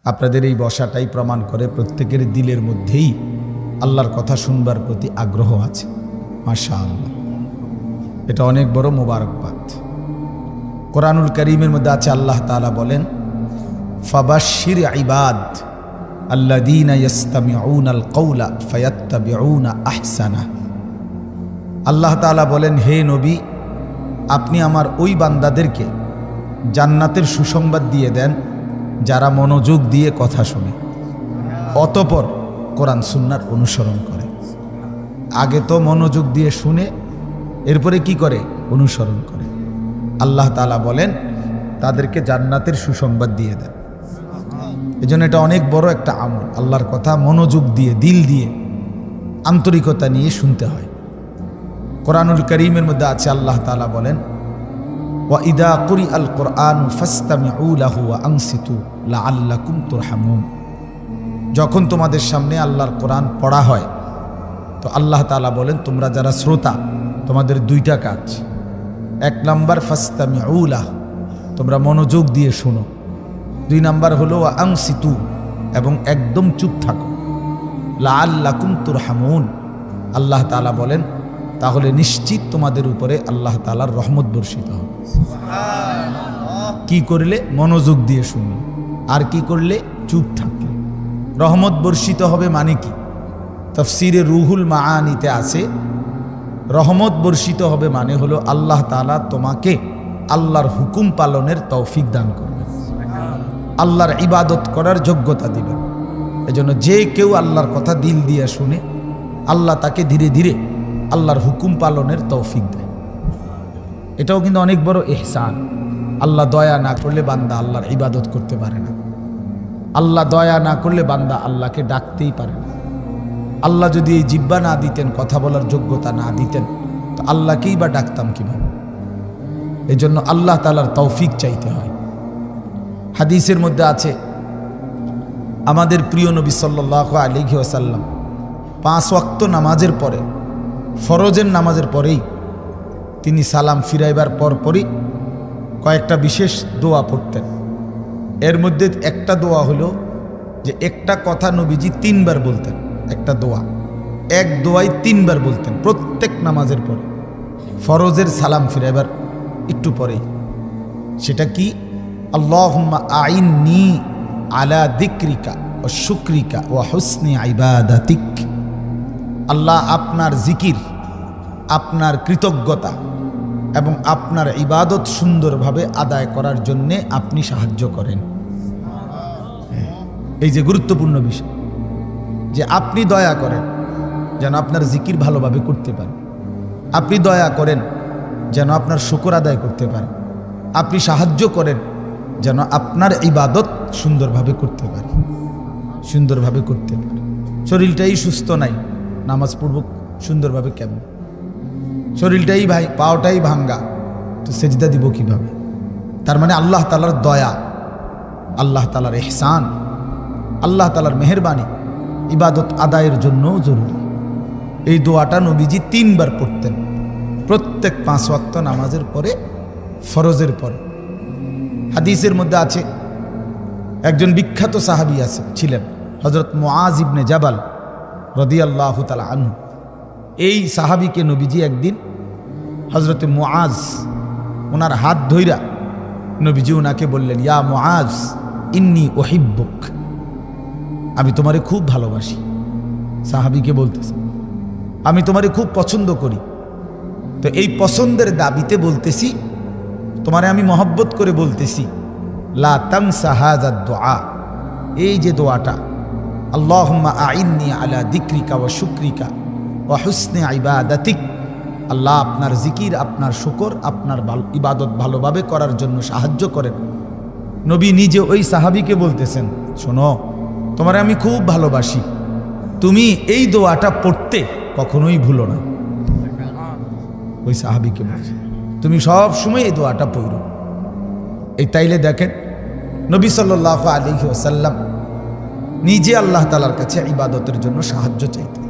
আপনাদের এই বসাটাই প্রমাণ করে প্রত্যেকের দিলের মধ্যেই আল্লাহর কথা শুনবার প্রতি আগ্রহ আছে। মাশাআল্লাহ, এটা অনেক বড় মোবারকবাদ। কোরআনুল কারীমের মধ্যে আছে, আল্লাহ তাআলা বলেন, ফাবাশশির ইবাদ আল্লাযীনা ইসতামিউনাল কওলা ফায়াত্তাবিউনা আহসানা। আল্লাহ তাআলা বলেন, হে নবী, আপনি আমার ওই বান্দাদেরকে জান্নাতের সুসংবাদ দিয়ে দেন যারা মনোযোগ দিয়ে কথা শুনে, অতঃপর কোরআন সুন্নাহর অনুসরণ করে। আগে তো মনোযোগ দিয়ে শুনে এরপরে কি করে? অনুসরণ করে। আল্লাহ তাআলা বলেন তাদেরকে জান্নাতের সুসংবাদ দিয়ে দেন। এজন্য এটা অনেক বড় একটা আমল। আল্লাহর কথা মনোযোগ দিয়ে, দিল দিয়ে, আন্তরিকতা নিয়ে শুনতে হয়। কোরআনুল কারীমের মধ্যে আছে, আল্লাহ তাআলা বলেন, ওয়া ইদা কুরিআল কুরআনু ফাসতামিউ লাহু ওয়া আনসিতু লাআল্লাকুম তুরহামুন। যখন তোমাদের সামনে আল্লাহর কোরআন পড়া হয় তো আল্লাহ তাআলা বলেন, তোমরা যারা শ্রোতা, তোমাদের দুইটা কাজ। এক নাম্বার ফাসতামিউ লাহু, তোমরা মনোযোগ দিয়ে শোনো। দুই নাম্বার হলো ওয়া আনসিতু, এবং একদম চুপ থাকো। লাআল্লাকুম তুরহামুন, আল্লাহ তাআলা বলেন তাহলে নিশ্চিত তোমাদের উপরে আল্লাহ তাআলার রহমত বর্ষিত হবে। কি করলে? মনোযোগ দিয়ে শুনলে। আর কি করলে? চুপ থাকলে। রহমত বর্ষিত হবে মানে কি? তাফসীরে রুহুল মাআনিতে আছে, রহমত বর্ষিত হবে মানে হলো আল্লাহ তাআলা তোমাকে আল্লাহর হুকুম পালনের তৌফিক দান করবেন, আল্লাহর ইবাদত করার যোগ্যতা দিবেন। এজন্য যে কেউ আল্লাহর কথা দিল দিয়ে শুনে, আল্লাহ তাকে ধীরে ধীরে আল্লাহর হুকুম পালনের তৌফিক দেয়। এটাও কিন্তু অনেক বড় ইহসান। আল্লাহ দয়া না করলে বান্দা আল্লাহর ইবাদত করতে পারে না। আল্লাহ দয়া না করলে বান্দা আল্লাহকে ডাকতেই পারে না। আল্লাহ যদি এই জিহ্বা না দিতেন, কথা বলার যোগ্যতা না দিতেন, তো আল্লাহকেই বা ডাকতাম কিভাবে? এই জন্য আল্লাহ তাআলার তৌফিক চাইতে হয়। হাদিসের মধ্যে আছে, আমাদের প্রিয় নবী সাল্লাল্লাহু আলাইহি ওয়াসাল্লাম 5 ওয়াক্ত নামাজের পরে, ফরজের নামাজের পরেই তিনি সালাম ফিরাইবার পরপরই কয়েকটা বিশেষ দোয়া পড়তেন। এর মধ্যে একটা দোয়া হলো যে একটা কথা নবীজি 3 বার বলতেন। একটা দোয়া, এক দোয়াই 3 বার বলতেন প্রত্যেক নামাজের পরে, ফরজের সালাম ফিরাইবার একটু পরেই। সেটা কি? আল্লাহুম্মা আইন্নি আলা যিকরিকা ওয়া শুকরিকা ওয়া হুসনি ইবাদাতিক। আল্লাহ, আপনার জিকির, আপনার কৃতজ্ঞতা এবং আপনার ইবাদত সুন্দরভাবে আদায় করার জন্যে আপনি সাহায্য করেন। এই যে গুরুত্বপূর্ণ বিষয়, যে আপনি দয়া করেন যেন আপনার জিকির ভালোভাবে করতে পারেন, আপনি দয়া করেন যেন আপনার শুকর আদায় করতে পারেন, আপনি সাহায্য করেন যেন আপনার ইবাদত সুন্দরভাবে করতে পারে, সুন্দরভাবে করতে পারে। শরীরটাই সুস্থ নাই, নামাজ পড়ব সুন্দরভাবে কেমন? শরীরটাই ভাই, পাওটাই ভাঙ্গা, তো সেজদা দিব কিভাবে? তার মানে আল্লাহ তাআলার দয়া, আল্লাহ তাআলার ইহসান, আল্লাহ তাআলার মেহেরবানি ইবাদত আদায়ের জন্যও জরুরি। এই দোয়াটা নবীজি 3 বার পড়তেন প্রত্যেক 5 ওয়াক্ত নামাজের পরে, ফরজের পরে। হাদিসের মধ্যে আছে, একজন বিখ্যাত সাহাবী ছিলেন হযরত মুআজ ইবনে জাবাল রাদিয়াল্লাহু তাআলা আনহু। এই সাহাবীকে নবীজি একদিন, হযরতে মুআজ, ওনার হাত ধইরা নবীজি ওনাকে বললেন, ইয়া মুআজ ইন্নী উহিব্বুক, আমি তোমারে খুব ভালোবাসি। সাহাবীকে বলতেছে, আমি তোমারে খুব পছন্দ করি, তো এই পছন্দের দাবিতে বলতেছি, তোমারে আমি মহব্বত করে বলতেছি, লা তানসা হাযা দুআ, এই যে দোয়াটা, আল্লাহুম্মা আইন্নি আলা যিকরিকা ওয়া শুকরিকা ওয়া হুসনি ইবাদাতিক, আল্লাহ আপনার জিকির, আপনার শুকর, আপনার ইবাদত ভালোভাবে করার জন্য সাহায্য করেন। নবী নিজে ওই সাহাবীকে বলতেছেন, শোনো, তোমারে আমি খুব ভালোবাসি, তুমি এই দোয়াটা পড়তে কখনোই ভুলো না। ওই সাহাবীকে বলছে, তুমি সব সময় এই দোয়াটা পড়ো। এই তাইলে দেখেন, নবী সাল্লাল্লাহু আলাইহি ওয়াসাল্লাম নিজে আল্লাহ তাআলার কাছে ইবাদতের জন্য সাহায্য চাইতেন।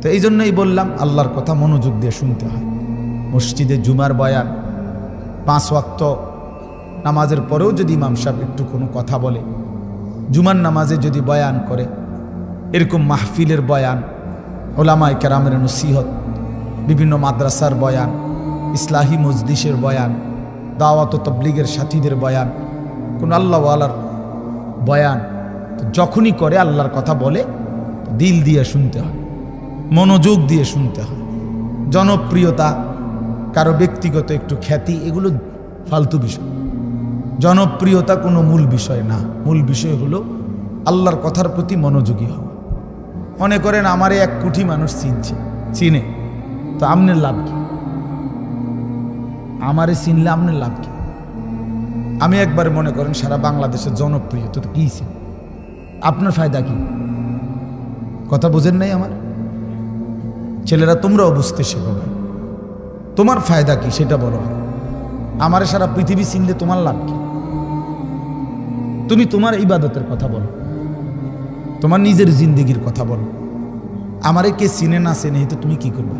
তো এই জন্যই বললাম, আল্লাহর কথা মনোযোগ দিয়ে শুনতে হয়। মসজিদে জুমার বয়ান, 5 ওয়াক্ত নামাজের পরেও যদি ইমাম সাহেব একটু কোনো কথা বলে, জুমার নামাজে যদি বয়ান করে, এরকম মাহফিলের বয়ান, ওলামায়ে কেরামের নসিহত, বিভিন্ন মাদ্রাসার বয়ান, ইসলাহি মজলিসের বয়ান, দাওয়াত ও তাবলীগের সাথীদের বয়ান, কোন আল্লাহওয়ালার বয়ান, তো যখনই করে আল্লাহর কথা বলে দিল দিয়ে শুনতে হয়, মনোযোগ দিয়ে শুনতে হয়। জনপ্রিয়তা, কারো ব্যক্তিগত একটু খ্যাতি, এগুলো ফালতু বিষয়। জনপ্রিয়তা কোনো মূল বিষয় না। মূল বিষয় হলো আল্লাহর কথার প্রতি মনোযোগী হওয়া। মনে করেন আমারে 1 কোটি মানুষ চিনে, তো আপনার লাভ কি? আমারে চিনলে আপনার লাভ কি? আমি একবার মনে করেন সারা বাংলাদেশের জনপ্রিয়, তো কি আপনার ফায়দা কি? কথা বোঝেন নাই আমার ছেলেরা? তোমরাও বুঝতে শেখো ভাই, তোমার ফায়দা কি সেটা বলো। আমারে সারা পৃথিবী চিনলে তোমার লাভ কি? তুমি তোমার ইবাদতের কথা বলো, তোমার নিজের জিন্দেগির কথা বলো। আমারে কে চিনে না চিনে তো তুমি কি করবে?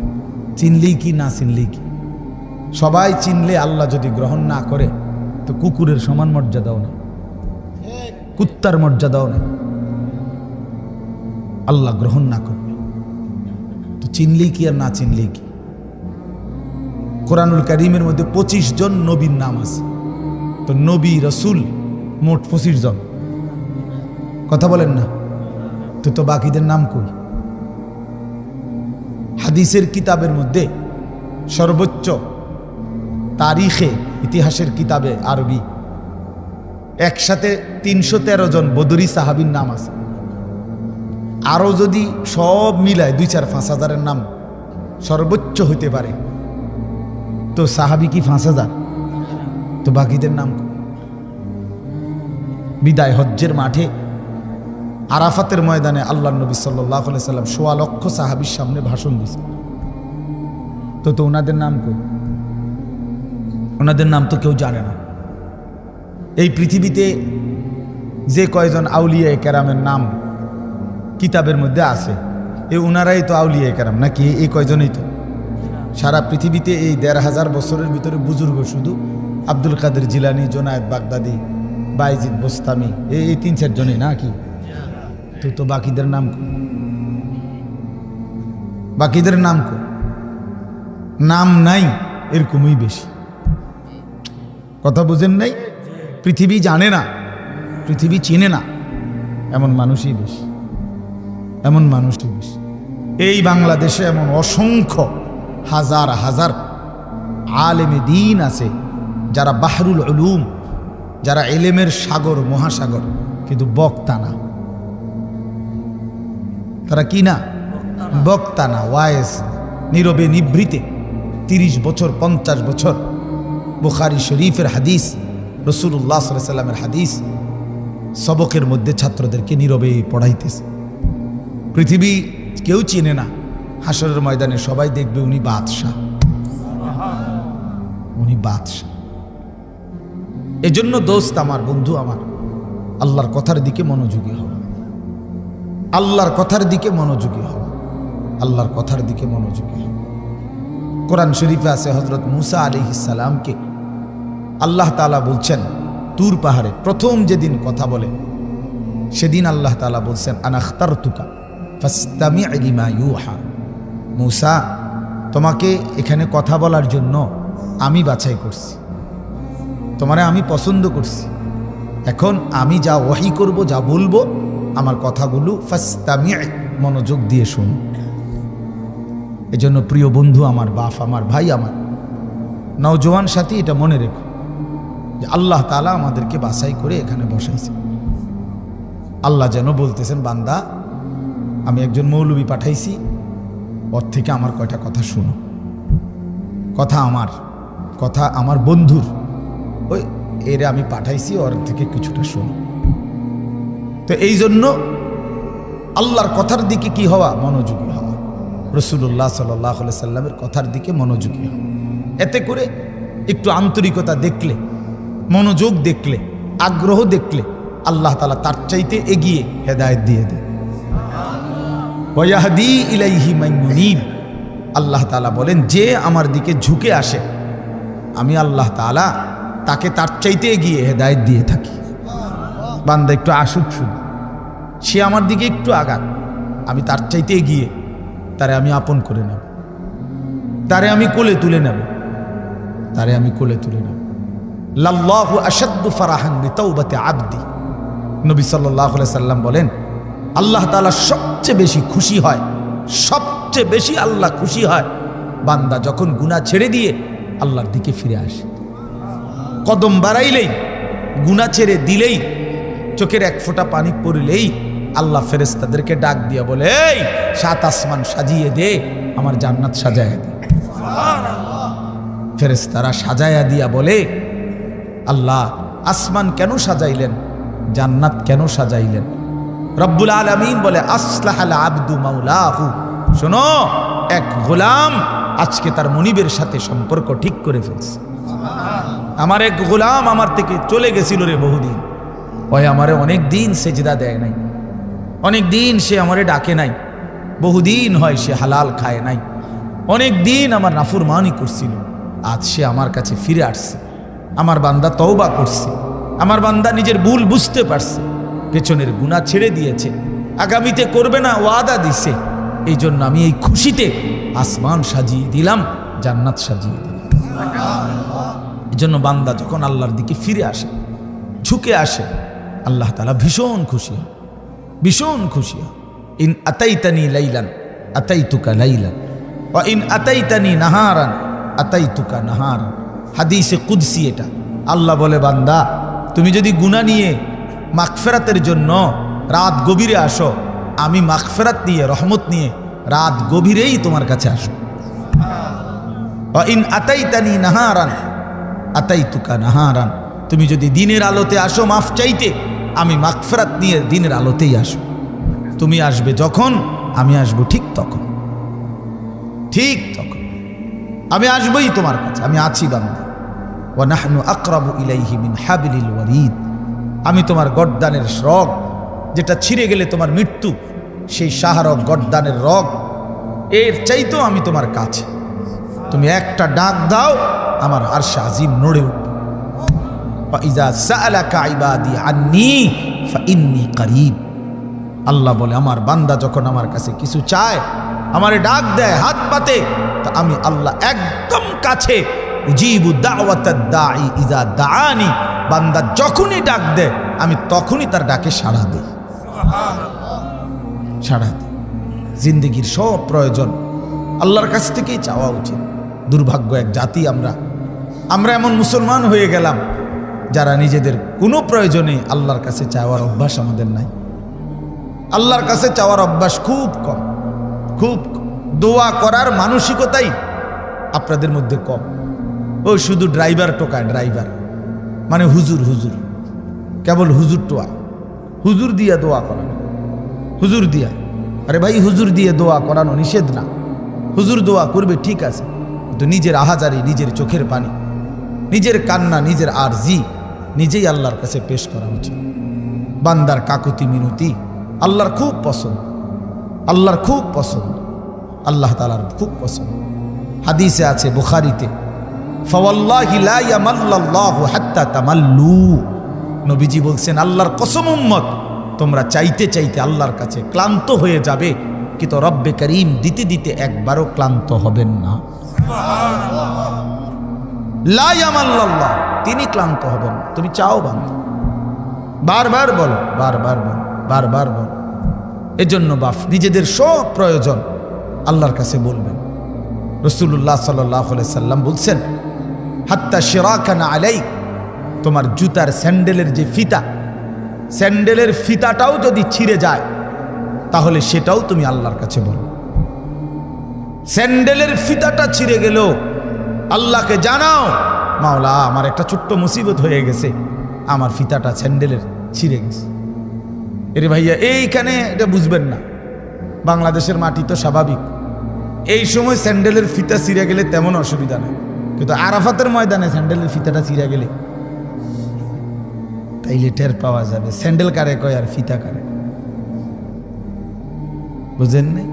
চিনলেই কি না চিনলেই কি? সবাই চিনলে আল্লাহ যদি গ্রহণ না করে তো কুকুরের সমান মর্যাদাও নেই, কুত্তার মর্যাদাও নেই। আল্লাহ গ্রহণ না করবে তো চিনলেই কি আর না চিনলেই কি? কোরআনুল কারীমের মধ্যে 25 জন নবীর নাম আছে, তো নবী রসুল মোট 25 জন। কথা বলেন না? তো বাকিদের নাম কই? হাদিসের কিতাবের মধ্যে সর্বোচ্চ তারিখে, ইতিহাসের কিতাবে আরবি, একসাথে 313 জন বদরি সাহাবীর নাম আছে। আরো যদি সব মিলায় 2-4-5 হাজারের নাম সর্বোচ্চ হইতে পারে, তো সাহাবী কি 5,000? তো বাকিদের নাম কই? বিদায় হজ্জের মাঠে আরাফাতের ময়দানে আল্লাহ নবী সাল্লাল্লাহু আলাইহি সাল্লাম 1.25 লক্ষ সাহাবীর সামনে ভাষণ দিয়েছে, তো ওনাদের নাম কই? ওনাদের নাম তো কেউ জানে না। এই পৃথিবীতে যে কয়জন আউলিয়া কেরামের নাম কিতাবের মধ্যে আছে, ওনারাই তো আউলিয়া কেরাম নাকি? এই কয়জনই তো সারা পৃথিবীতে। এই 1,500 বছরের ভিতরে বুজুর্গ শুধু আব্দুল কাদের জিলানী, জোনায়েদ বাগদাদি, বাইজিদ বোস্তামি, এই 3-4 জনই নাকি? তো বাকিদের নাম কই? বাকিদের নাম কই? নাম নাই, এরকমই বেশি। কথা বুঝেন নাই? পৃথিবী জানে না, পৃথিবী চিনে না, এমন মানুষই বেশি, এমন মানুষই বেশি। এই বাংলাদেশে এমন অসংখ্য হাজার হাজার আলেমে দিন আছে যারা বাহরুল উলুম, যারা এলেমের সাগর, মহাসাগর, কিন্তু বক্তা না। তারা কি না? বক্তা না, ওয়াইজ, নীরবে নিভৃতে 30 বছর 50 বছর বুখারী শরীফের হাদিস, রাসূলুল্লাহ সাল্লাল্লাহু আলাইহি সাল্লামের হাদিস সবকের মধ্যে ছাত্রদেরকে নীরবে পড়াইতেছে। পৃথিবী কেউ চিনে না, হাসরের ময়দানে সবাই দেখবে উনি বাদশাহ, উনি বাদশাহ। এজন্য দোস্ত আমার, বন্ধু আমার, আল্লাহর কথার দিকে মনোযোগী হওয়া, আল্লাহর কথার দিকে মনোযোগী হওয়া, আল্লাহর কথার দিকে মনোযোগী হওয়া। কোরআন শরীফে আছে হযরত মূসা আলাইহিস সালামকে আল্লাহ তাআলা বলছেন, তুর পাহাড়ে প্রথম যেদিন কথা বলে সেদিন আল্লাহ তাআলা বলছেন, আনা আখতারতুকা ফাসতামি' লিমা ইউহা। মূসা, তোমাকে এখানে কথা বলার জন্য আমি বাছাই করছি, তোমারে আমি পছন্দ করছি। এখন আমি যা ওহী করব, যা বলবো, আমার কথাগুলো ফাসতামি', মনোযোগ দিয়ে শুনো। এজন্য প্রিয় বন্ধু আমার, বাপ আমার, ভাই আমার, নওজোয়ান সাথী, এটা মনে রেখো যে আল্লাহ তাআলা আমাদেরকে বাছাই করে এখানে বসাইছে। আল্লাহ যেন বলতেছেন, বান্দা, আমি একজন মৌলবী পাঠাইছি, ওর থেকে আমার কয়টা কথা শুনো। কথা আমার বন্ধুর, ওই এরে আমি পাঠাইছি, ওর থেকে কিছুটা শুনো। তো এই জন্য আল্লাহর কথার দিকে কি হওয়া? মনোযোগী হওয়া। রাসূলুল্লাহ সাল্লাল্লাহু আলাইহি সাল্লামের কথার দিকে মনোযোগী হওয়া। এতে করে একটু আন্তরিকতা দেখলে, মনোযোগ দেখলে, আগ্রহ দেখলে আল্লাহ তাআলা তার চাইতে এগিয়ে হেদায়েত দিয়ে দেয়। ওয়াহদি ইলাইহি মান ইউনীব, আল্লাহ তাআলা বলেন, যে আমার দিকে ঝুঁকে আসে আমি আল্লাহ তাআলা তাকে তার চাইতে এগিয়ে হেদায়েত দিয়ে থাকি। বান্দা একটু আসুক শুধু, সে আমার দিকে একটু আগাক, আমি তার চাইতে এগিয়ে তারে আমি আপন করে নেব, তারে আমি কোলে তুলে নেব, তারে আমি কোলে তুলে নেব। লাল্লাহু আশাদ্দু ফারাহান বিতাওবাতি আবদি, নবী সাল্লাল্লাহু আলাইহি সাল্লাম বলেন, আল্লাহ তাআলা সবচেয়ে বেশি খুশি হয়, সবচেয়ে বেশি আল্লাহ খুশি হয় বান্দা যখন গুনাহ ছেড়ে দিয়ে আল্লাহর দিকে ফিরে আসে। কদম বাড়াইলেই, গুনাহ ছেড়ে দিলেই, চোখের এক ফোঁটা পানি পড়লেই আল্লাহ ফেরেশতাদেরকে ডাক দিয়া বলে, এই 7 আসমান সাজিয়ে দে, আমার জান্নাত সাজায়া দে। ফেরেশতারা সাজায়া দিয়া বলে, আল্লাহ আসমান কেন সাজাইলেন, জান্নাত কেন সাজাইলেন? রব্বুল আলামিন বলে, আসলাহাল আবদু মাওলাহু, শোনো, এক গোলাম আজকে তার মনিবের সাথে সম্পর্ক ঠিক করে ফেলছে। আমার এক গোলাম আমার থেকে চলে গেছিল রে বহুদিন, ওই আমারে অনেক দিন সেজদা দেয় নাই, অনেক দিন সে আমারে ডাকে নাই, বহুদিন হয় সে হালাল খায় নাই, অনেক দিন আমার নাফরমানি করছিল, আজ সে আমার কাছে ফিরে আসছে। আমার বান্দা তওবা করছে, আমার বান্দা নিজের ভুল বুঝতে পারছে, পেছনের গুনাহ ছেড়ে দিয়েছে, আগামীতে করবে না ওয়াদা দিছে। এই জন্য আমি এই খুশিতে আসমান সাজিয়ে দিলাম, জান্নাত সাজিয়ে দিলাম। এই জন্য বান্দা যখন আল্লাহর দিকে ফিরে আসে, ঝুঁকে আসে, আল্লাহ তাআলা ভীষণ খুশি হয়, ভীষণ খুশি হয়। ইন আতাইতানি লাইলান আতাইতুকা লাইলান ওয়া ইন আতাইতানি নাহারান আতাইতুকা নাহারান। হাদিসে কুদসি এটা। আল্লাহ বলে, বান্দা তুমি যদি গুনাহ নিয়ে মাগফিরাতের জন্য রাত গভীরে আসো, আমি মাগফিরাত নিয়ে, রহমত নিয়ে রাত গভীরেই তোমার কাছে আসো। ওয়া ইন আতাইতানি নাহারান আতাইতুকা নাহারান, তুমি যদি দিনের আলোতে আসো মাফ চাইতে, আমি মাগফিরাত নিয়ে দিনের আলোতেই আসো। তুমি আসবে যখন, আমি আসবো ঠিক তখন, ঠিক তখন আমি আসবই তোমার কাছে, আমি আছি বান্দা। ওয়া নাহনু আকরাবু ইলাইহি মিন হাবলিল ওয়ারিদ, আমি তোমার গর্দানের রগ, যেটা ছিঁড়ে গেলে তোমার মৃত্যু, সেই শাহরগ গর্দানের রগ, এর চাইতেও আমি তোমার কাছে। তুমি একটা ডাক দাও, আমার আরশে আজিম নড়ে উঠবে। ফাইজা সাআলাকা ইবাদি আন্নী ফাইন্নী করিব। আল্লাহ বলে, আমার বান্দা যখন আমার কাছে কিছু চায়, আমারে ডাক দেয়, হাত পাতে, তা আমি আল্লাহ একদম কাছে। উজিবু দাওয়াতাদ দাঈ ইজা দাআনি, বান্দা যখনই ডাক দেয় আমি তখনই তার ডাকে সাড়া দিই, সাড়া দিই। জিন্দেগির সব প্রয়োজন আল্লাহর কাছ থেকেই চাওয়া উচিত। দুর্ভাগ্য এক জাতি আমরা এমন মুসলমান হয়ে গেলাম যারা নিজেদের কোনো প্রয়োজনে আল্লাহর কাছে চাওয়ার অভ্যাস আমাদের নাই। আল্লাহর কাছে চাওয়ার অভ্যাস খুব কম, খুব কম। দোয়া করার মানসিকতাই আপনাদের মধ্যে কম। ও শুধু ড্রাইভার টোকায়, ড্রাইভার মানে হুজুর, হুজুর কেবল হুজুর টোয়া, হুজুর দিয়া দোয়া করানো, হুজুর দিয়া। আরে ভাই, হুজুর দিয়ে দোয়া করানো নিষেধ না, হুজুর দোয়া করবে ঠিক আছে, কিন্তু নিজের আহাজারি, নিজের চোখের পানি, নিজের কান্না, নিজের আরজি নিজেই আল্লাহর কাছে পেশ করা উচিত। বান্দার কাকুতি মিনতি আল্লাহর খুব পছন্দ, আল্লাহর খুব পছন্দ, আল্লাহ তাআলার খুব পছন্দ। হাদিসে আছে বুখারীতে, ফাওয়াল্লাহি লা ইয়ামাল্লাল্লাহু হাত্তা তামাল্লু, নবীজি বলছেন, আল্লাহর কসম উম্মত, তোমরা চাইতে চাইতে আল্লাহর কাছে ক্লান্ত হয়ে যাবে, কিন্তু রব্বে করিম দিতে দিতে একবারও ক্লান্ত হবেন না। লা ইয়ামাল্লাল্লাহ, তিনি ক্লান্ত হবেন না। তুমি চাও বান্দা, বারবার বলো, বারবার বলো, বারবার বলো। এজন্য বাপ নিজেদের সব প্রয়োজন আল্লাহর কাছে বলবেন। রাসূলুল্লাহ সাল্লাল্লাহু আলাইহি সাল্লাম বলছেন, হাত্তা শিরাকানা আলাইক, তোমার জুতার স্যান্ডেলের যে ফিতা, স্যান্ডেলের ফিতাটাও যদি ছিঁড়ে যায় তাহলে সেটাও তুমি আল্লাহর কাছে বলো। স্যান্ডেলের ফিতাটা ছিঁড়ে গেল, আল্লাহকে জানাও, মাওলা আমার একটা ছোট্ট মুসিবত হয়ে গেছে, আমার ফিতাটা স্যান্ডেলের ছিঁড়ে গেছে। এরে ভাইয়া, এইখানে এটা বুঝবেন না, বাংলাদেশের মাটি তো স্বাভাবিক, এই সময় স্যান্ডেলের ফিতা ছিঁড়ে গেলে তেমন অসুবিধা নেই, কিন্তু আরাফাতের ময়দানে স্যান্ডেলের ফিতাটা ছিঁড়ে গেলে তাইলে টের পাওয়া যাবে স্যান্ডেল কারে কয় আর ফিতা কারে। বুঝেন নাই?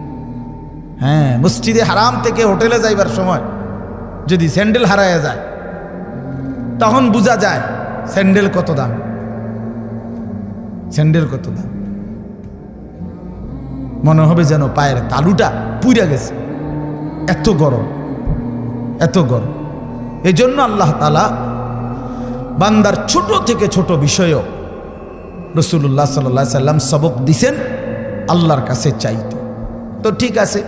হ্যাঁ, মসজিদে হারাম থেকে হোটেলে যাইবার সময় যদি স্যান্ডেল হারায় যায় তখন বোঝা যায় স্যান্ডেল কত দাম। স্যান্ডেল কত দাম, মনে হবে যেন পায়ের তালুটা পুড়ে গেছে, এত গরম, এত গরম। এই জন্য আল্লাহ তাআলা বান্দার ছোট থেকে ছোট বিষয়ও রাসূলুল্লাহ সাল্লাল্লাহু আলাইহি সাল্লাম সবক দিছেন আল্লাহর কাছে চাইতে। তো ঠিক আছে,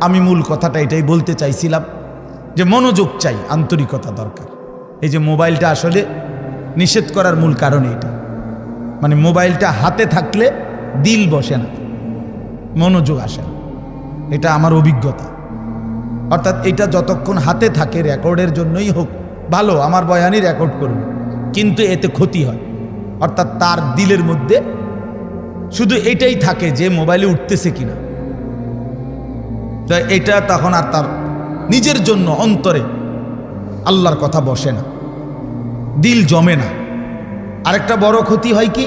আমি মূল কথাটা এটাই বলতে চাইছিলাম যে মনোযোগ চাই, আন্তরিকতা দরকার। এই যে মোবাইলটা আসলে নিষেধ করার মূল কারণ এটা, মানে মোবাইলটা হাতে থাকলে দিল বসে না, মনোযোগ আসে না, এটা আমার অভিজ্ঞতা। অর্থাৎ এটা যতক্ষণ হাতে থাকে রেকর্ডের জন্যই হোক, ভালো, আমার বয়ানই রেকর্ড করবে, কিন্তু এতে ক্ষতি হয়। অর্থাৎ তার দিলের মধ্যে শুধু এটাই থাকে যে মোবাইলে উঠতেছে কিনা, তো এটা তখন আর তার নিজের জন্য অন্তরে আল্লাহর কথা বসে না, দিল জমে না। আরেকটা বড় ক্ষতি হয় কি,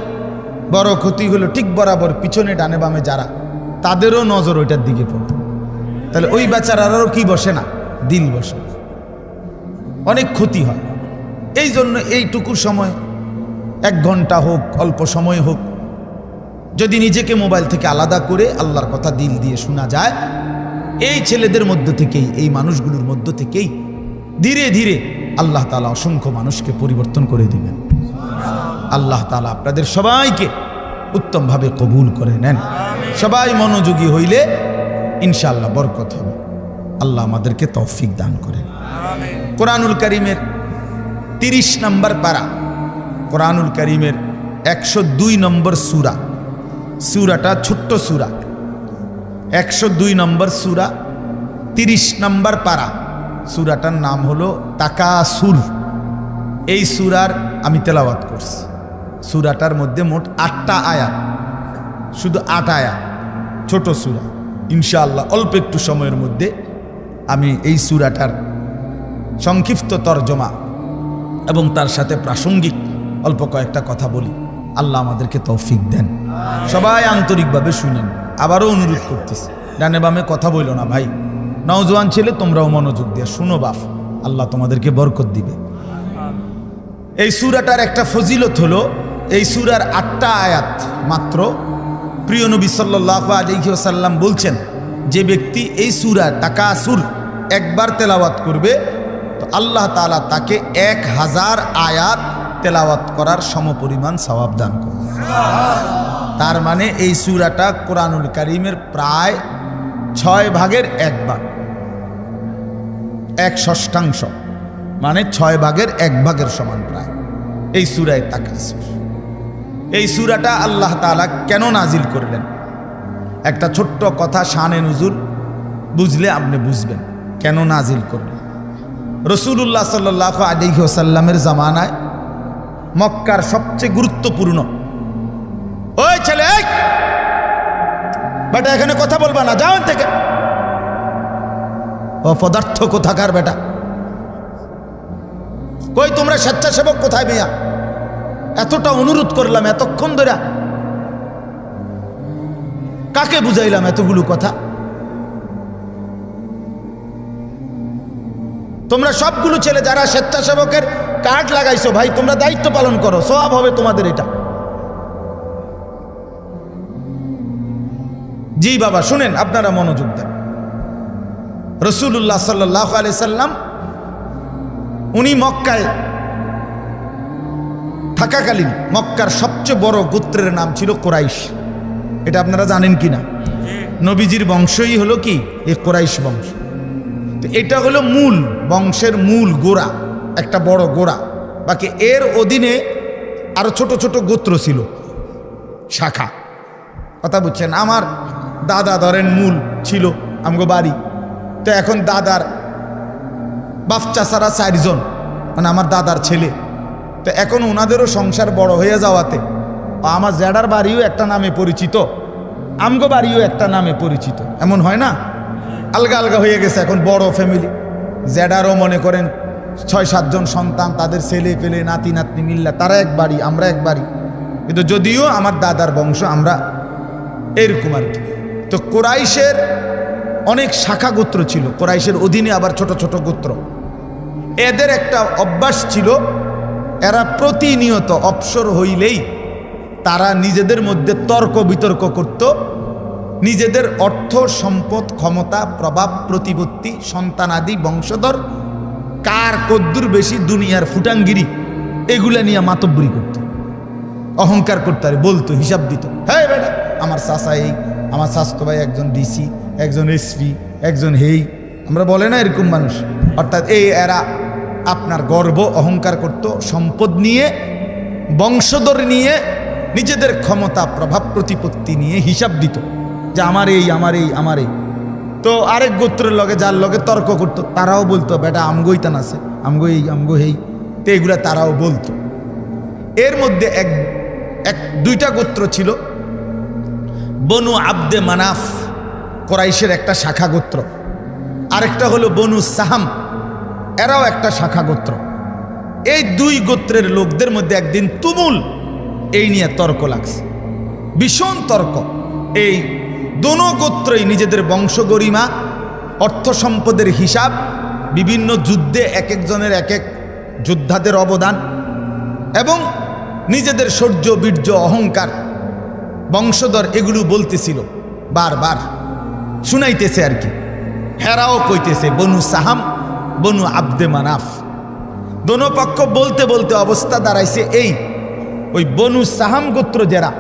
বড় ক্ষতি হলো ঠিক বরাবর পিছনে ডানে বামে যারা, তাদেরও নজর ওইটার দিকে পড়ে, তাহলে ওই বেচারারও কি বসে না, দিল বসে, অনেক ক্ষতি হয়। এই জন্য এইটুকু সময়, 1 ঘন্টা হোক, অল্প সময় হোক, যদি নিজেকে মোবাইল থেকে আলাদা করে আল্লাহর কথা দিল দিয়ে শোনা যায়, এই ছেলেদের মধ্য থেকেই, এই মানুষগুলোর মধ্য থেকেই ধীরে ধীরে আল্লাহ তাআলা অসংখ্য মানুষকে পরিবর্তন করে দিবেন। আল্লাহ তাআলা আপনাদের সবাইকে উত্তমভাবে কবুল করে নেন। সবাই মনোযোগী হইলে ইনশাআল্লাহ বরকত হবে। আল্লাহ আমাদেরকে তৌফিক দান করেন। কোরআনুল কারীমের 30 নম্বর পারা, কোরআনুল কারীমের 102 নম্বর সূরা, সূরাটা ছোট্ট সূরা, 102 নম্বর সূরা, 30 নম্বর পারা। সূরাটার নাম হলো তাকাসুর। এই সূরার আমি তেলাওয়াত করছি। সূরাটার মধ্যে মোট 8টা আয়াত, শুধু 8 আয়াত, ছোট সূরা। ইনশাআল্লাহ অল্প একটু সময়ের মধ্যে আমি এই সূরাটার সংক্ষিপ্ত তরজমা এবং তার সাথে প্রাসঙ্গিক অল্প কয়েকটা কথা বলি। আল্লাহ আমাদেরকে তৌফিক দেন। সবাই আন্তরিকভাবে শুনেন। আবারও অনুরোধ করতেছি, ডানে বামে কথা বইল না ভাই, নওজোয়ান ছেলে তোমরাও মনোযোগ দিয়ে শুনো বাপ, আল্লাহ তোমাদেরকে বরকত দিবে। এই সূরাটার একটা ফজিলত হলো, এই সূরার 8টা আয়াত মাত্র। প্রিয় নবী সাল্লাল্লাহু আলাইহি ওয়াসাল্লাম বলছেন, যে ব্যক্তি এই সূরা তাকাসুর একবার তেলাওয়াত করবে তো আল্লাহ তাআলা তাকে 1000 আয়াত তেলাওয়াত করার সমপরিমাণ সওয়াব দান করবে। তার মানে এই সূরাটা কোরআনুল কারীমের প্রায় 6 ভাগের 1 ভাগ, 1/6, মানে 6 ভাগের 1 ভাগের সমান প্রায় এই সূরায়ে তাকাসুর। এই সূরাটা আল্লাহ তাআলা কেন নাজিল করলেন, একটা ছোট্ট কথা, শানে নুজুল বুঝলে আপনি বুঝবেন কেন নাজিল করলেন। রাসূলুল্লাহ সাল্লাল্লাহু আলাইহি ওয়াসাল্লামের জামানায় মক্কার সবচেয়ে গুরুত্বপূর্ণ, ওই ছেলে বেটা এখানে কথা বলবা না, যাও থেকে, অপদার্থ কোথাকার বেটা, কই তোমরা স্বেচ্ছাসেবক কোথায় মিয়া, এতটা অনুরোধ করলাম এতক্ষণ ধরে, কাকে বুঝাইলাম এতগুলো কথা, তোমরা সবগুলো ছেলে যারা স্বেচ্ছাসেবকের কার্ড লাগাইছো ভাই, তোমরা দায়িত্ব পালন করো, সওয়াব হবে তোমাদের এটা। জি বাবা শুনেন, আপনারা মনোযোগ দেন। রাসূলুল্লাহ সাল্লাল্লাহু আলাইহি সাল্লাম উনি মক্কায় থাকাকালীন মক্কার সবচেয়ে বড় গোত্রের নাম ছিল কুরাইশ। এটা আপনারা জানেন কিনা? নবীজির বংশই হলো কি এই কুরাইশ বংশ। তো এটা হলো মূল বংশের মূল গোড়া, একটা বড় গোড়া। বাকি এর অধীনে আরো ছোট ছোট গোত্র ছিল, শাখা। কথা বুঝছেন? আমার দাদা ধরেন মূল ছিল আমগো বাড়ি, তো এখন দাদার বাপচাচারা 4 জন, মানে আমার দাদার ছেলে, তো এখন ওনাদেরও সংসার বড় হয়ে যাওয়াতে আমার জেডার বাড়িও একটা নামে পরিচিত, আমগো বাড়িও একটা নামে পরিচিত, এমন হয় না? আলগা আলগা হয়ে গেছে এখন, বড় ফ্যামিলি। জেডারও মনে করেন 6-7 জন সন্তান, তাদের ছেলে পেলে নাতি নাতনি মিল্লা, তারা এক বাড়ি, আমরা এক বাড়ি, কিন্তু যদিও আমার দাদার বংশ আমরা এরকম আর কি। তো কুরাইশের অনেক শাখা গোত্র ছিল, কুরাইশের অধীনে আবার ছোট ছোট গোত্র। এদের একটা অভ্যাস ছিল, এরা প্রতিনিয়ত অবসর হইলেই তারা নিজেদের মধ্যে তর্ক বিতর্ক করত, নিজেদের অর্থ সম্পদ ক্ষমতা প্রভাব প্রতিপত্তি সন্তানাদি বংশধর কার কদ্দুর বেশি দুনিয়ার ফুটাঙ্গিরি এগুলা নিয়ে মাতব্বরি করত, অহংকার করতে আর বলতো, হিসাব দিত। হ্যাঁ বেটা আমার চাচা এই, আমার স্বাস্থ্য ভাই একজন ডিসি, একজন এসপি, একজন হেই, আমরা বলে না এরকম মানুষ। অর্থাৎ এরা আপনার গর্ব অহংকার করত, সম্পদ নিয়ে বংশধর নিয়ে নিজেদের ক্ষমতা প্রভাব প্রতিপত্তি নিয়ে হিসাব দিত যে আমার এই আমার এই আমার এই। তো আরেক গোত্রের লগে যার লগে তর্ক করতো তারাও বলতো বেটা আমগোই তান আছে, আমগো এই আমগো হেই, তো এগুলা তারাও বলতো। এর মধ্যে দুইটা গোত্র ছিল, বনু আব্দে মানাফ কোরাইশের একটা শাখা গোত্র, আরেকটা হলো বনু সাহাম, এরাও একটা শাখা গোত্র। এই দুই গোত্রের লোকদের মধ্যে একদিন তুমুল এই নিয়ে তর্ক লাগছে, ভীষণ তর্ক। এই দোনো গোত্রই নিজেদের বংশ গরিমা অর্থ সম্পদের হিসাব, বিভিন্ন যুদ্ধে এক একজনের এক এক যোদ্ধাদের অবদান এবং নিজেদের শৌর্য বীর্য অহংকার বংশধর এগুলো বলতেছিল, বারবার শুনাইতেছে আর কি। হেরাও কইতেছে, বনু সাহাম বনু আব্দে মানাফ, দোনো পক্ষ বলতে বলতে অবস্থা দাঁড়াইছে এই, ওই বনু সাহাম গোত্র যারা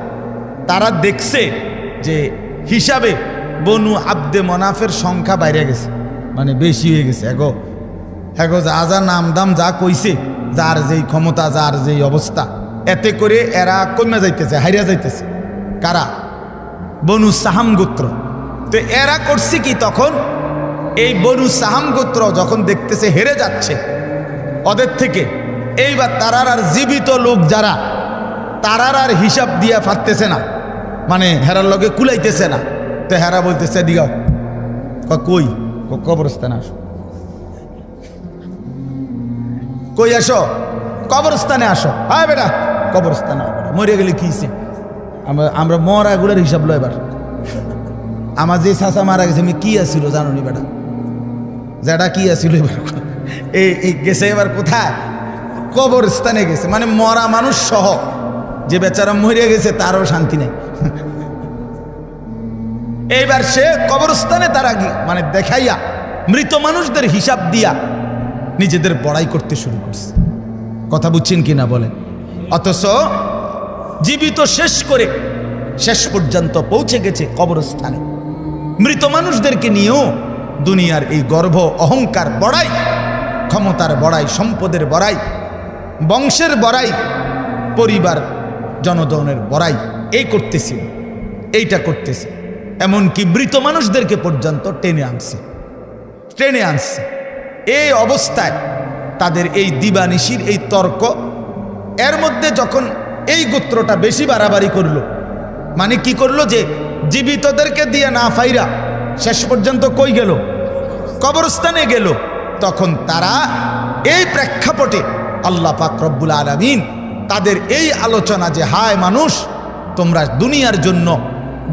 তারা দেখছে যে হিসাবে বনু আব্দে মনাফের সংখ্যা বাইরে গেছে, মানে বেশি হয়ে গেছে। এগো যা যা নাম দাম যা কইছে, যার যেই ক্ষমতা যার যেই অবস্থা, এতে করে এরা কমে যাইতেছে, হারিয়া যাইতেছে। কারা? বনু সাহাম গোত্র। তো এরা করছে কি, তখন এই বনু সাহাম গোত্র যখন দেখতেছে হেরে যাচ্ছে ওদের থেকে, এইবার তারার আর জীবিত লোক যারা তারার আর হিসাব দিয়া ফাটতেছে না, মানে হেরার লগে কুলাইতেছে না। তো হেরা বলতেছে দিগাও, কই কবরস্থানে আসো, কই আসো, কবরস্থানে আসো। হ্যাঁ বেটা কবরস্থানে মরে গেলে কি আমরা মরাগুলোর হিসাব লো। এবার আমার যে চাচা মারা গেছে আমি কি আসছিল জানো নি বেটা, যেটা কি আসছিল এবার এই গেছে এবার কোথায়, কবরস্থানে গেছে, মানে মরা মানুষ সহ। যে বেচারা মরে গেছে তারও শান্তি নেই। এইবার সে কবরস্থানে তারা মানে দেখাইয়া মৃত মানুষদের হিসাব দিয়া নিজেদের বড়াই করতে শুরু করছে। কথা বুঝছেন কিনা বলেন? অথচ জীবিত শেষ করে শেষ পর্যন্ত পৌঁছে গেছে কবরস্থানে। মৃত মানুষদেরকে নিয়েও দুনিয়ার এই গর্ব অহংকার বড়াই, ক্ষমতার বড়াই, সম্পদের বড়াই, বংশের বড়াই, পরিবার জনগণের বড়াই এই করতেছিল, এইটা করতেছে। এমনকি মৃত মানুষদেরকে পর্যন্ত টেনে আনছে। এই অবস্থায় তাদের এই দিবানিশির এই তর্ক, এর মধ্যে যখন এই গোত্রটা বেশি বাড়াবাড়ি করলো, মানে কি করলো যে জীবিতদেরকে দিয়ে না ফাইরা শেষ পর্যন্ত কই গেল, কবরস্থানে গেল। তখন তারা এই প্রেক্ষাপটে আল্লাহ পাক রব্বুল আলামিন তাদের এই আলোচনা যে হায় মানুষ, তোমরা দুনিয়ার জন্য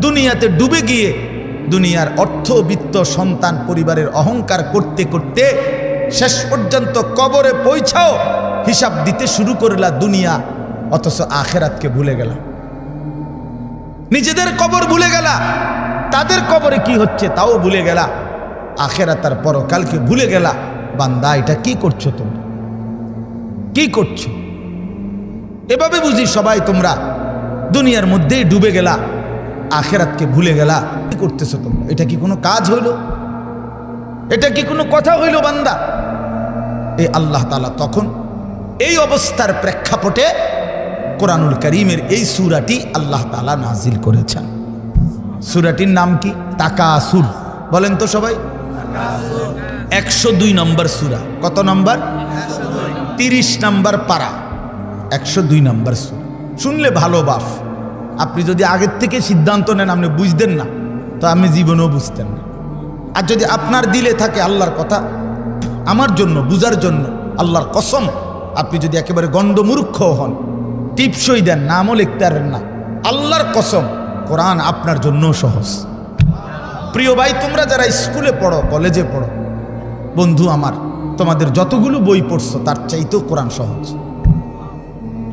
দুনিয়াতে ডুবে গিয়ে দুনিয়ার অর্থ বিত্ত সন্তান পরিবারের অহংকার করতে করতে শেষ পর্যন্ত কবরে পৌঁছাও হিসাব দিতে শুরু করলা দুনিয়া, অথচ আখেরাতকে ভুলে গেলা, নিজেদের কবর ভুলে গেলা, তাদের কবরে কি হচ্ছে তাও ভুলে গেলা, আখেরাত আর পরকালকে ভুলে গেলা। বান্দা এটা কি করছো, তোমরা কি করছো? এভাবে বুঝি সবাই তোমরা দুনিয়ার মধ্যেই ডুবে গেলা, আখেরাতকে ভুলে গেলা। কি করতেছো তোমরা? এটা কি কোনো কাজ হইল? এটা কি কোনো কথা হইল বান্দা? এই আল্লাহ তাআলা তখন এই অবস্থার প্রেক্ষাপটে কোরআনুল কারীমের এই সূরাটি আল্লাহ তাআলা নাজিল করেছেন। সূরাটির নাম কি? তাকাসুর। বলেন তো সবাই। 102 নম্বর সূরা। কত নম্বর? 30 নম্বর পারা, 102 নম্বর সূরা। শুনলে ভালো বাপ, আপনি যদি আগের থেকে সিদ্ধান্ত নেন আপনি বুঝতেন না, তো আপনি জীবনেও বুঝতেন না। আর যদি আপনার দিলে থাকে আল্লাহর কথা আমার জন্য বুঝার জন্য, আল্লাহর কসম, আপনি যদি একেবারে গণ্ডমূর্খ হন, টিপসই দেন, নামও লিখতে পারেন না, আল্লাহর কসম কোরআন আপনার জন্য সহজ। প্রিয় ভাই, তোমরা যারা স্কুলে পড়ো, কলেজে পড়ো, বন্ধু আমার, তোমাদের যতগুলো বই পড়ছো তার চাইতেও কোরআন সহজ।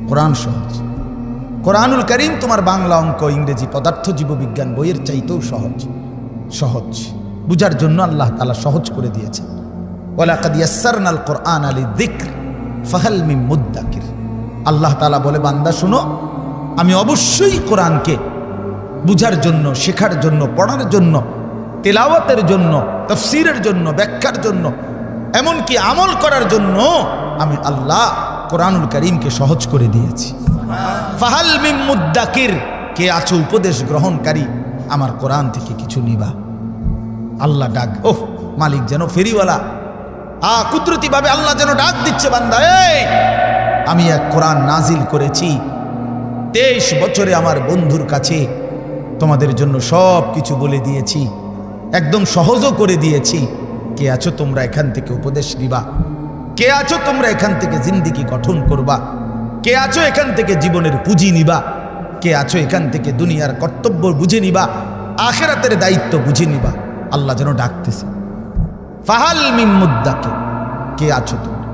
কোরআন সহজ। কোরআনুল কারীম তোমার বাংলা, অঙ্ক, ইংরেজি, পদার্থ, জীববিজ্ঞান বইয়ের চাইতেও সহজ বুঝার জন্য আল্লাহ তাআলা সহজ করে দিয়েছেন। ওয়ালাকাদ ইয়াসসারনাল কুরআনা লিযিকর ফাহাল মিন মুদ্দাকির। আল্লাহ তাআলা বলে, বান্দা শুনো, আমি অবশ্যই কোরআনকে বুঝার জন্য, শেখার জন্য, পড়ার জন্য, তেলাওয়াতের জন্য, তাফসীরের জন্য, ব্যাখ্যার জন্য, এমনকি আমল করার জন্য আমি আল্লাহ কোরআনুল কারীমকে সহজ করে দিয়েছি। ফাহাল মিন মুদ্দাকির, কে আছো উপদেশ গ্রহণকারী, আমার কোরআন থেকে কিছু নিবা। আল্লাহ ডাক, ওহ মালিক যেন ফেরিওয়ালা কুদরতি ভাবে আল্লাহ যেন ডাক দিচ্ছে, বান্দা এই আমি এক কোরআন নাজিল করেছি, 23 বছরে আমার বন্ধুর কাছে তোমাদের জন্য সব কিছু বলে দিয়েছি, একদম সহজও করে দিয়েছি। কে আছো তোমরা এখান থেকে উপদেশ নিবা? কে আছো তোমরা এখান থেকে জিন্দেগি গঠন করবা? কে আছো এখান থেকে জীবনের পুঁজি নিবা? কে আছো এখান থেকে দুনিয়ার কর্তব্য বুঝে নিবা, আখিরাতের দায়িত্ব বুঝে নিবা? আল্লাহ যেন ডাকতেছে, ফাহাল মিন মুদ্দাকির, কে আছো তোমরা,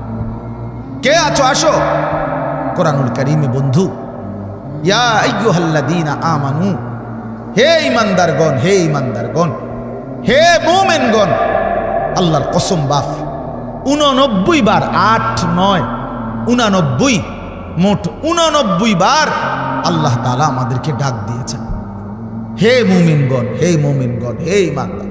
কে আছো, আসো। কোরআনুল কারীমে বন্ধু, ইয়া আইয়ুহাল্লাযীনা আমানু, হে ঈমানদারগণ, হে ঈমানদারগণ, হে মুমিনগণ, আল্লাহর কসম বাপ 89 বার, 8, 9, 89, মোট 89 বার আল্লাহ তাআলা আমাদেরকে ডাক দিয়েছেন, হে মুমিনগণ, হে মুমিনগণ, হে ঈমানদার।